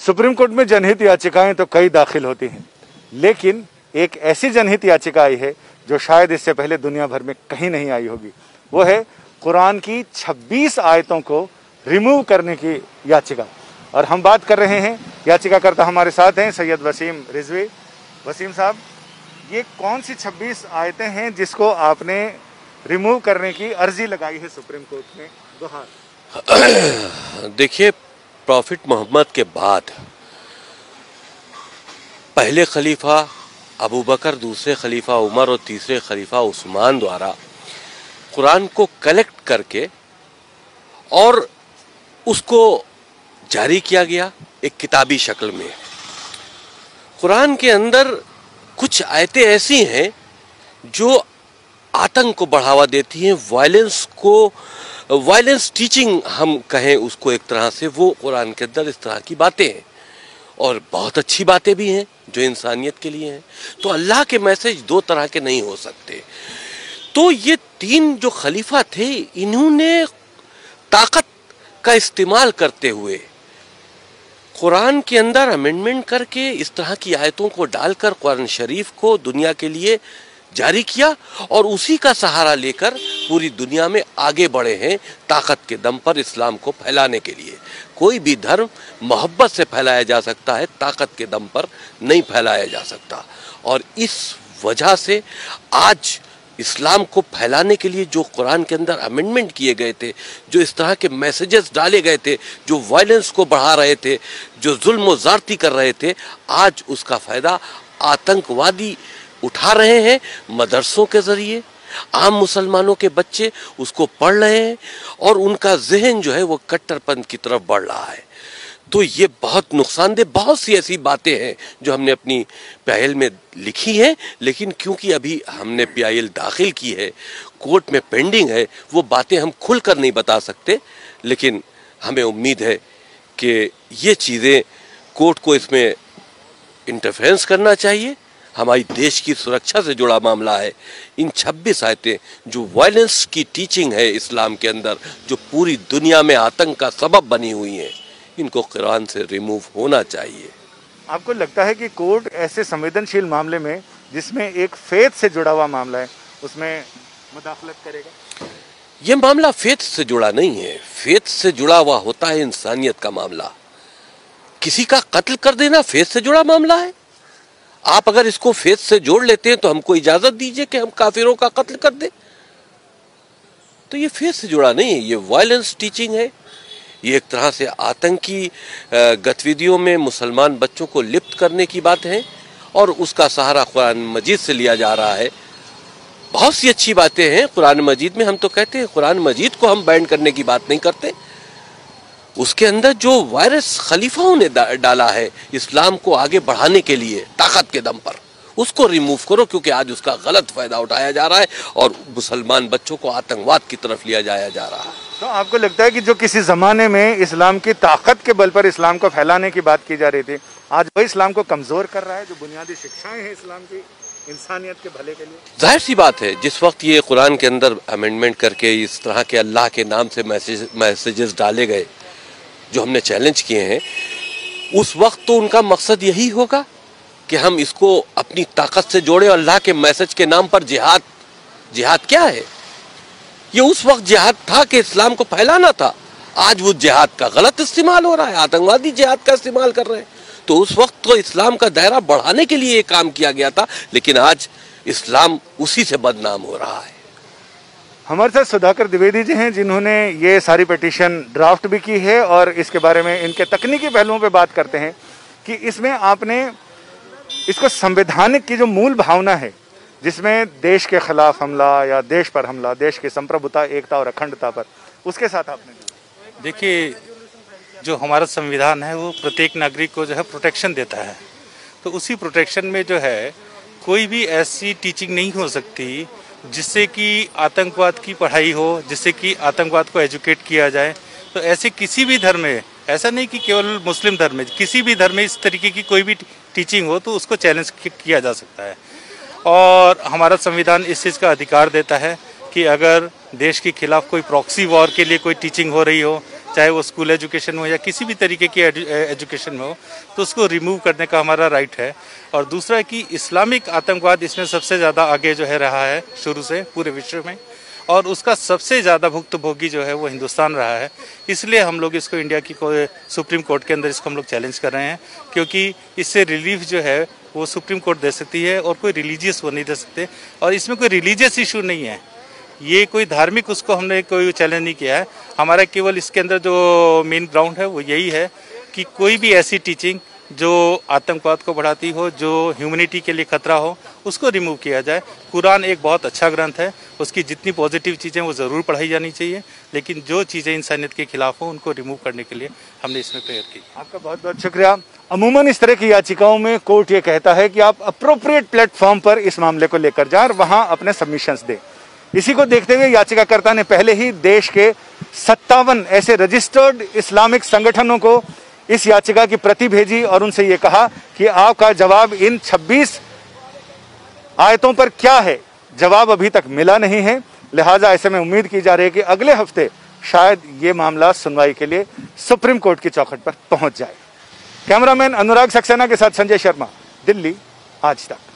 Supreme court में जनहित याचिकाएं तो कई दाखिल होती हैं, लेकिन एक ऐसी जनहित याचिका आई है जो शायद इससे पहले दुनिया भर में कहीं नहीं आई होगी। वो है कुरान की 26 आयतों को रिमूव करने की याचिका। और हम बात कर रहे हैं, याचिकाकर्ता हमारे साथ हैं सैयद वसीम रिजवी। वसीम साहब, ये कौन सी 26 आयतें हैं जिसको आपने रिमूव करने की अर्जी लगाई है सुप्रीम कोर्ट में? देखिए, प्रॉफिट मोहम्मद के बाद पहले खलीफा अबू बकर, दूसरे खलीफा उमर और तीसरे खलीफा उस्मान द्वारा कुरान को कलेक्ट करके और उसको जारी किया गया एक किताबी शक्ल में। कुरान के अंदर कुछ आयतें ऐसी हैं जो आतंक को बढ़ावा देती हैं, वायलेंस टीचिंग हम कहें उसको एक तरह से, वो कुरान के अंदर इस तरह की बातें हैं और बहुत अच्छी बातें भी हैं जो इंसानियत के लिए हैं। तो अल्लाह के मैसेज दो तरह के नहीं हो सकते। तो ये तीन जो खलीफा थे, इन्होंने ताकत का इस्तेमाल करते हुए कुरान के अंदर अमेंडमेंट करके इस तरह की आयतों को डालकर कुरान शरीफ को दुनिया के लिए जारी किया और उसी का सहारा लेकर पूरी दुनिया में आगे बढ़े हैं ताकत के दम पर इस्लाम को फैलाने के लिए। कोई भी धर्म मोहब्बत से फैलाया जा सकता है, ताकत के दम पर नहीं फैलाया जा सकता। और इस वजह से आज इस्लाम को फैलाने के लिए जो कुरान के अंदर अमेंडमेंट किए गए थे, जो इस तरह के मैसेजेस डाले गए थे, जो वायलेंस को बढ़ा रहे थे, जो जुल्म व ज़्यादती कर रहे थे, आज उसका फ़ायदा आतंकवादी उठा रहे हैं। मदरसों के ज़रिए आम मुसलमानों के बच्चे उसको पढ़ रहे हैं और उनका जहन जो है वो कट्टरपंथ की तरफ बढ़ रहा है। तो ये बहुत नुकसानदेह, बहुत सी ऐसी बातें हैं जो हमने अपनी पीआईएल में लिखी हैं, लेकिन क्योंकि अभी हमने पीआईएल दाखिल की है, कोर्ट में पेंडिंग है, वो बातें हम खुलकर नहीं बता सकते। लेकिन हमें उम्मीद है कि ये चीज़ें, कोर्ट को इसमें इंटरफेरेंस करना चाहिए। हमारी देश की सुरक्षा से जुड़ा मामला है। इन 26 आयतें जो वायलेंस की टीचिंग है इस्लाम के अंदर, जो पूरी दुनिया में आतंक का सबब बनी हुई हैं, इनको कुरान से रिमूव होना चाहिए। आपको लगता है कि कोर्ट ऐसे संवेदनशील मामले में, जिसमें एक फेथ से जुड़ा हुआ मामला है, उसमें मुदाखलत करेगा? ये मामला फेथ से जुड़ा नहीं है। फेथ से जुड़ा हुआ होता है इंसानियत का मामला। किसी का कत्ल कर देना फेथ से जुड़ा मामला है। आप अगर इसको फेथ से जोड़ लेते हैं तो हमको इजाजत दीजिए कि हम काफिरों का कत्ल कर दें। तो ये फेथ से जुड़ा नहीं है, ये वायलेंस टीचिंग है। ये एक तरह से आतंकी गतिविधियों में मुसलमान बच्चों को लिप्त करने की बात है और उसका सहारा कुरान मजीद से लिया जा रहा है। बहुत सी अच्छी बातें हैं कुरान मजीद में। हम तो कहते हैं कुरान मजीद को हम बैन करने की बात नहीं करते। उसके अंदर जो वायरस खलीफाओं ने डाला है इस्लाम को आगे बढ़ाने के लिए ताकत के दम पर, उसको रिमूव करो, क्योंकि आज उसका गलत फायदा उठाया जा रहा है और मुसलमान बच्चों को आतंकवाद की तरफ लिया जाया जा रहा है। तो आपको लगता है कि जो किसी जमाने में इस्लाम की ताकत के बल पर इस्लाम को फैलाने की बात की जा रही थी, आज वही इस्लाम को कमजोर कर रहा है? जो बुनियादी शिक्षाएं हैं इस्लाम की इंसानियत के भले के लिए, जाहिर सी बात है, जिस वक्त ये कुरान के अंदर अमेंडमेंट करके इस तरह के अल्लाह के नाम से मैसेजेस डाले गए जो हमने चैलेंज किए हैं, उस वक्त तो उनका मकसद यही होगा कि हम इसको अपनी ताकत से जोड़े। अल्लाह के मैसेज के नाम पर जिहाद क्या है? ये उस वक्त जिहाद था कि इस्लाम को फैलाना था। आज वो जिहाद का गलत इस्तेमाल हो रहा है, आतंकवादी जिहाद का इस्तेमाल कर रहे हैं। तो उस वक्त तो इस्लाम का दायरा बढ़ाने के लिए ये काम किया गया था, लेकिन आज इस्लाम उसी से बदनाम हो रहा है। हमारे साथ सुधाकर द्विवेदी जी हैं, जिन्होंने ये सारी पिटीशन ड्राफ्ट भी की है और इसके बारे में इनके तकनीकी पहलुओं पे बात करते हैं कि इसमें आपने इसको संवैधानिक की जो मूल भावना है, जिसमें देश के खिलाफ हमला या देश पर हमला, देश की संप्रभुता, एकता और अखंडता पर, उसके साथ आपने देखिए, जो हमारा संविधान है वो प्रत्येक नागरिक को जो है प्रोटेक्शन देता है। तो उसी प्रोटेक्शन में जो है कोई भी ऐसी टीचिंग नहीं हो सकती जिससे कि आतंकवाद की पढ़ाई हो, जिससे कि आतंकवाद को एजुकेट किया जाए। तो ऐसे किसी भी धर्म में, ऐसा नहीं कि केवल मुस्लिम धर्म में, किसी भी धर्म में इस तरीके की कोई भी टीचिंग हो तो उसको चैलेंज किया जा सकता है। और हमारा संविधान इस चीज़ का अधिकार देता है कि अगर देश के खिलाफ कोई प्रॉक्सी वॉर के लिए कोई टीचिंग हो रही हो चाहे वो स्कूल एजुकेशन हो या किसी भी तरीके की एजुकेशन में हो, तो उसको रिमूव करने का हमारा राइट है। और दूसरा है कि इस्लामिक आतंकवाद इसमें सबसे ज़्यादा आगे जो है रहा है शुरू से पूरे विश्व में, और उसका सबसे ज़्यादा भुक्तभोगी जो है वो हिंदुस्तान रहा है। इसलिए हम लोग इसको इंडिया की सुप्रीम कोर्ट के अंदर इसको हम लोग चैलेंज कर रहे हैं, क्योंकि इससे रिलीफ जो है वो सुप्रीम कोर्ट दे सकती है और कोई रिलीजियस वो नहीं दे सकते। और इसमें कोई रिलीजियस इशू नहीं है, ये कोई धार्मिक उसको हमने कोई चैलेंज नहीं किया है। हमारा केवल इसके अंदर जो मेन ग्राउंड है वो यही है कि कोई भी ऐसी टीचिंग जो आतंकवाद को बढ़ाती हो, जो ह्यूमैनिटी के लिए खतरा हो, उसको रिमूव किया जाए। कुरान एक बहुत अच्छा ग्रंथ है, उसकी जितनी पॉजिटिव चीज़ें वो ज़रूर पढ़ाई जानी चाहिए, लेकिन जो चीज़ें इंसानियत के खिलाफ हो उनको रिमूव करने के लिए हमने इसमें प्रेयर की। आपका बहुत बहुत शुक्रिया। अमूमन इस तरह की याचिकाओं में कोर्ट ये कहता है कि आप अप्रोप्रिएट प्लेटफॉर्म पर इस मामले को लेकर जाएं और वहां अपने सबमिशंस दें। इसी को देखते हुए याचिकाकर्ता ने पहले ही देश के 57 ऐसे रजिस्टर्ड इस्लामिक संगठनों को इस याचिका की प्रति भेजी और उनसे ये कहा कि आपका जवाब इन 26 आयतों पर क्या है, जवाब अभी तक मिला नहीं है। लिहाजा ऐसे में उम्मीद की जा रही है कि अगले हफ्ते शायद ये मामला सुनवाई के लिए सुप्रीम कोर्ट की चौखट पर पहुंच जाए। कैमरामैन अनुराग सक्सेना के साथ संजय शर्मा, दिल्ली आज तक।